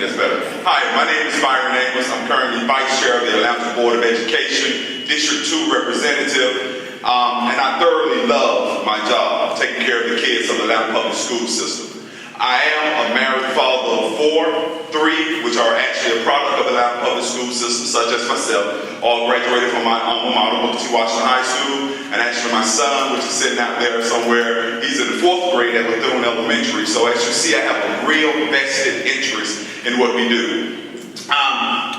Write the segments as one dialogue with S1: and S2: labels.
S1: That's better. Hi, my name is Byron Amos. I'm currently Vice Chair of the Atlanta Board of Education, District 2 Representative, and I thoroughly love my job, taking care of the kids of the Atlanta Public School System. I am a married father of 3, which are actually a product of the Atlanta Public School System, such as myself, all graduated from my alma mater, Booker T. Washington High School, and actually my son, which is sitting out there somewhere, he's in the 4th grade at Bethune Elementary. So as you see, I have a real vested interest in what we do.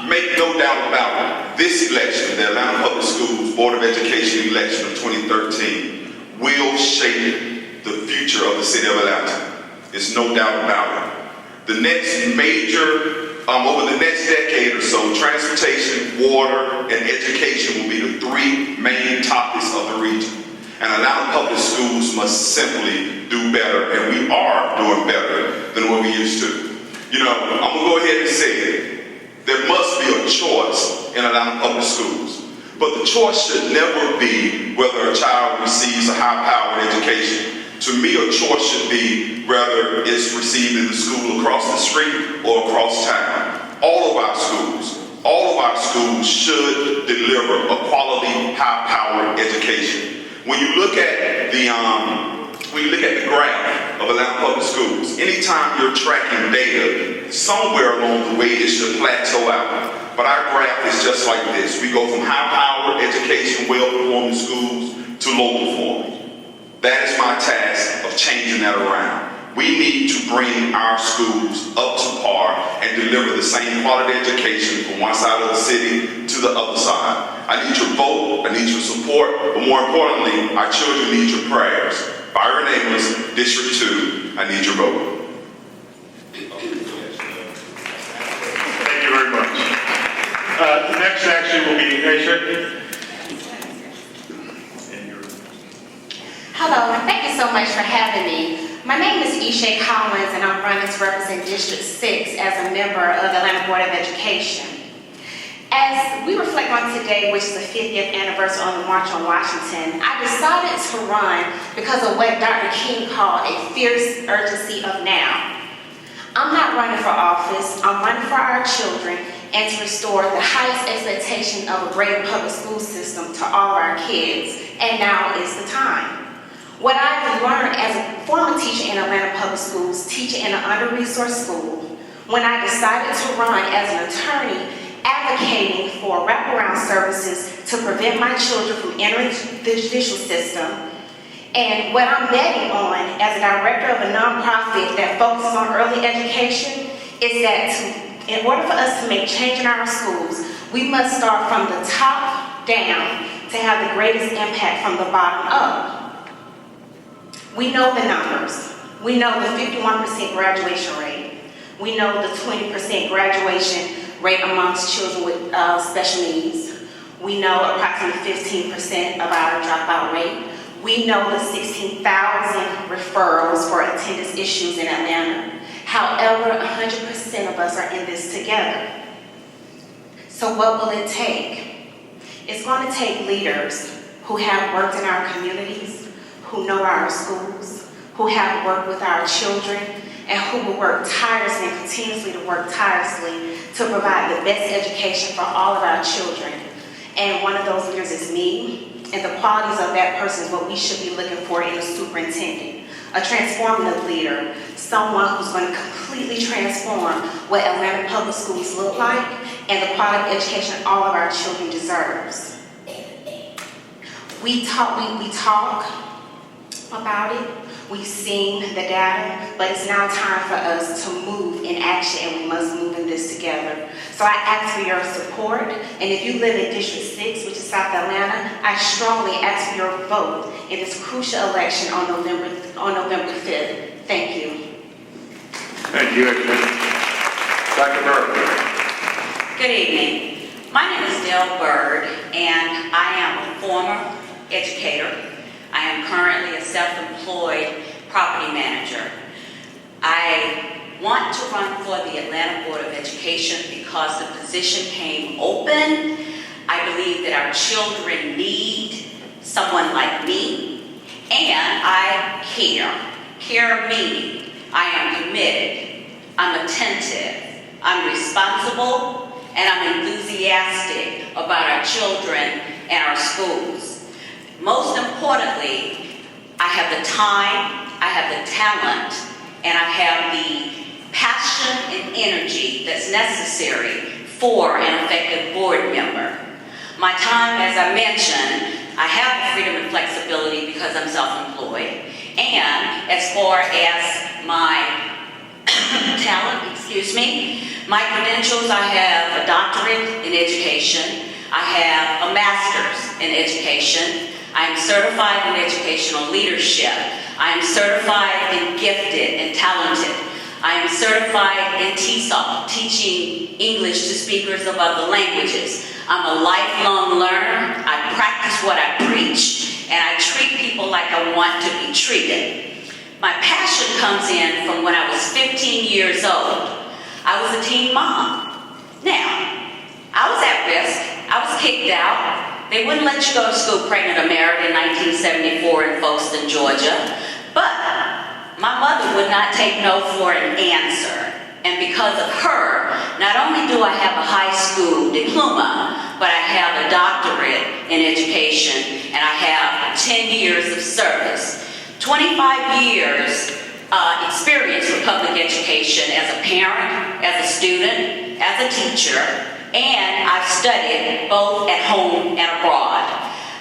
S1: Make no doubt about it, this election, the Atlanta Public Schools Board of Education election of 2013, will shape the future of the city of Atlanta. There's no doubt about it. The next major, over the next decade or so, transportation, water, and education will be the 3 main topics of the region. And Atlanta Public Schools must simply do better, and we are doing better than what we used to. You know, I'm going to go ahead and say it. There must be a choice in Atlanta Public Schools. But the choice should never be whether a child receives a high-powered education. To me, a choice should be whether it's received in the school across the street or across town. All of our schools should deliver a quality, high-powered education. When you look at the graph of Atlanta Public Schools, anytime you're tracking data, somewhere along the way it should plateau out. But our graph is just like this. We go from high-powered education, well-performing schools to low-performing. That is my task of changing that around. We need to bring our schools up to par and deliver the same quality education from one side of the city to the other side. I need your vote, I need your support, but more importantly, our children need your prayers. Byron Amos, District 2, I need your vote.
S2: Thank you very much. The next action will be Aisha.
S3: Hello, and thank you so much for having me. My name is Isha Collins, and I'm running to represent District 6 as a member of the Atlanta Board of Education. As we reflect on today, which is the 50th anniversary on the March on Washington, I decided to run because of what Dr. King called a fierce urgency of now. I'm not running for office, I'm running for our children and to restore the highest expectation of a great public school system to all of our kids, and now is the time. What I've learned as a former teacher in Atlanta Public Schools, teaching in an under-resourced school, when I decided to run as an attorney advocating for wraparound services to prevent my children from entering the judicial system, and what I'm betting on as a director of a nonprofit that focuses on early education is that in order for us to make change in our schools, we must start from the top down to have the greatest impact from the bottom up. We know the numbers. We know the 51% graduation rate. We know the 20% graduation rate amongst children with special needs. We know approximately 15% of our dropout rate. We know the 16,000 referrals for attendance issues in Atlanta. However, 100% of us are in this together. So what will it take? It's going to take leaders who have worked in our communities, who know our schools, who have worked with our children, and who will work tirelessly and continuously to work tirelessly to provide the best education for all of our children. And one of those leaders is me, and the qualities of that person is what we should be looking for in a superintendent. A transformative leader, someone who's going to completely transform what Atlanta Public Schools look like and the quality of education all of our children deserves. We talk about it, we've seen the data, but it's now time for us to move in action, and we must move in this together. So I ask for your support, and if you live in District 6, which is South Atlanta, I strongly ask for your vote in this crucial election on November 5th. Thank you.
S2: Thank you, Dr. Bird.
S4: Good evening. My name is Dale Bird, and I am a former educator. I am currently a self-employed property manager. I want to run for the Atlanta Board of Education because the position came open. I believe that our children need someone like me, and I care. Care meaning I am committed, I'm attentive, I'm responsible, and I'm enthusiastic about our children and our schools. Most importantly, I have the time, I have the talent, and I have the passion and energy that's necessary for an effective board member. My time, as I mentioned, I have the freedom and flexibility because I'm self-employed. And as far as my talent, my credentials, I have a doctorate in education. I have a master's in education. I am certified in educational leadership. I am certified in gifted and talented. I am certified in TESOL, teaching English to speakers of other languages. I'm a lifelong learner. I practice what I preach, and I treat people like I want to be treated. My passion comes in from when I was 15 years old. I was a teen mom. Now, I was at risk. I was kicked out. They wouldn't let you go to school pregnant or married in 1974 in Folkston, Georgia. But my mother would not take no for an answer. And because of her, not only do I have a high school diploma, but I have a doctorate in education, and I have 10 years of service. 25 years experience with public education as a parent, as a student, as a teacher, and I've studied both at home and abroad.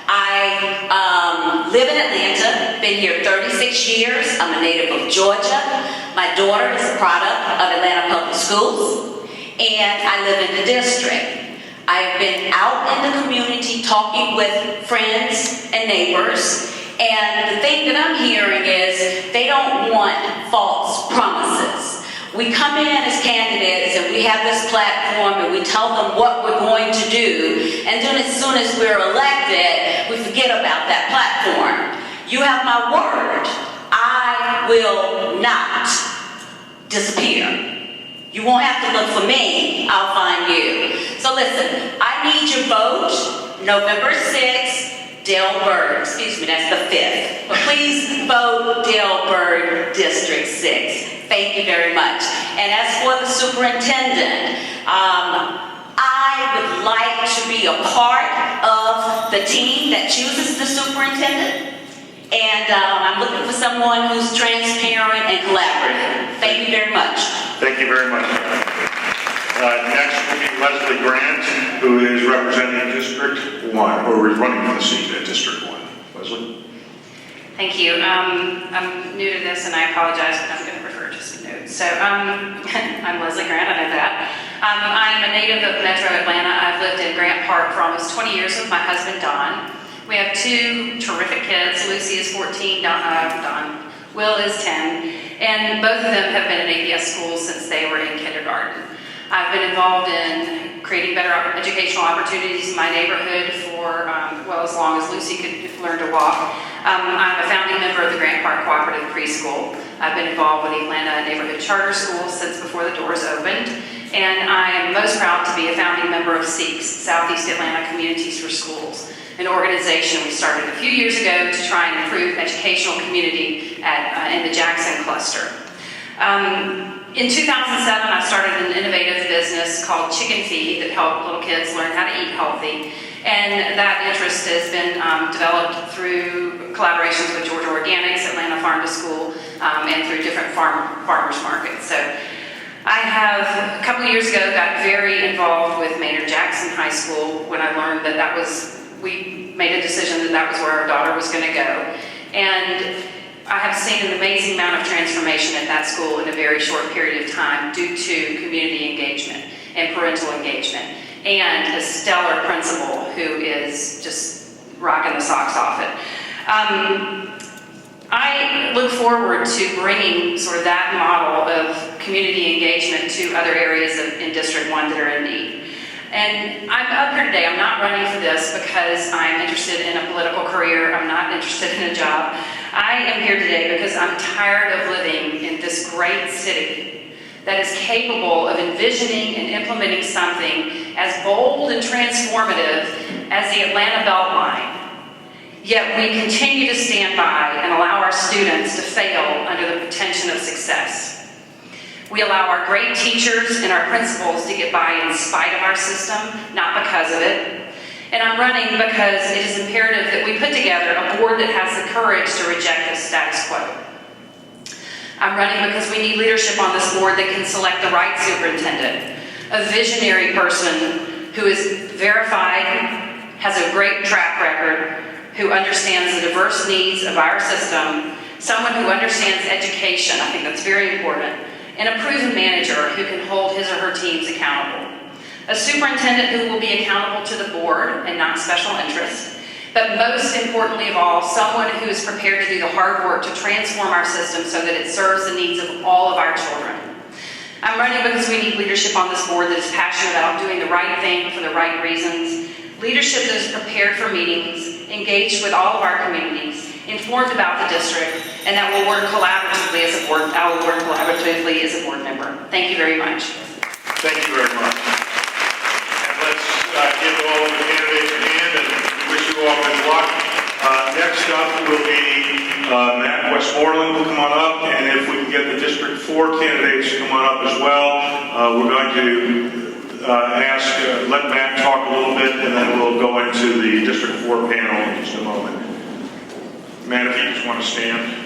S4: I live in Atlanta, been here 36 years. I'm a native of Georgia. My daughter is a product of Atlanta Public Schools, and I live in the district. I have been out in the community talking with friends and neighbors, and the thing that I'm hearing is they don't want false promises. We come in as candidates and we have this platform and we tell them what we're going to do, and then as soon as we're elected, we forget about that platform. You have my word. I will not disappear. You won't have to look for me, I'll find you. So listen, I need your vote, November 6th, Dale Byrd, that's the 5th. But please vote Dale Byrd, District 6. Thank you very much. And as for the superintendent, I would like to be a part of the team that chooses the superintendent. And I'm looking for someone who's transparent and collaborative. Thank you very much.
S2: Thank you very much. Next will be Leslie Grant, who is representing District 1, or is running for the seat at District 1. Leslie?
S5: Thank you. I'm new to this and I apologize, but I'm going to refer to some notes. So I'm Leslie Grant, I know that. I'm a native of Metro Atlanta. I've lived in Grant Park for almost 20 years with my husband, Don. We have two terrific kids. Lucy is 14, Will is 10, and both of them have been in APS schools since they were in kindergarten. I've been involved in creating better educational opportunities in my neighborhood for, as long as Lucy could learn to walk. I'm a founding member of the Grant Park Cooperative Preschool. I've been involved with the Atlanta Neighborhood Charter Schools since before the doors opened. And I am most proud to be a founding member of SEEKS, Southeast Atlanta Communities for Schools, an organization we started a few years ago to try and improve educational community in the Jackson cluster. In 2007, I started an innovative business called Chicken Feed that helped little kids learn how to eat healthy. And that interest has been developed through collaborations with Georgia Organics, Atlanta Farm to School, and through different farmers markets. So I have, a couple of years ago, got very involved with Maynard Jackson High School when I learned that we made a decision that was where our daughter was going to go. And I have seen an amazing amount of transformation at that school in a very short period of time due to community engagement and parental engagement, and a stellar principal who is just rocking the socks off it. I look forward to bringing sort of that model of community engagement to other areas in District 1 that are in need. And I'm up here today, I'm not running for this because I'm interested in a political career, I'm not interested in a job. I am here today because I'm tired of living in this great city that is capable of envisioning and implementing something as bold and transformative as the Atlanta Beltline. Yet we continue to stand by and allow our students to fail under the pretension of success. We allow our great teachers and our principals to get by in spite of our system, not because of it. And I'm running because it is imperative that we put together a board that has the courage to reject the status quo. I'm running because we need leadership on this board that can select the right superintendent, a visionary person who is verified, has a great track record, who understands the diverse needs of our system, someone who understands education, I think that's very important, and a proven manager who can hold his or her teams accountable. A superintendent who will be accountable to the board and not special interests, but most importantly of all, someone who is prepared to do the hard work to transform our system so that it serves the needs of all of our children. I'm running because we need leadership on this board that is passionate about doing the right thing for the right reasons, leadership that is prepared for meetings, engaged with all of our communities, informed about the district, and that will work collaboratively as a board. I will work collaboratively as a board member. Thank you very much.
S2: Thank you very much. And let's give all of the candidates a hand and wish you all good luck. Next up will be Matt Westmoreland will come on up, and if we can get the District 4 candidates to come on up as well, we're going to let Matt talk a little bit, and then we'll go into the District 4 panel in just a moment. Matt, if you just want to stand.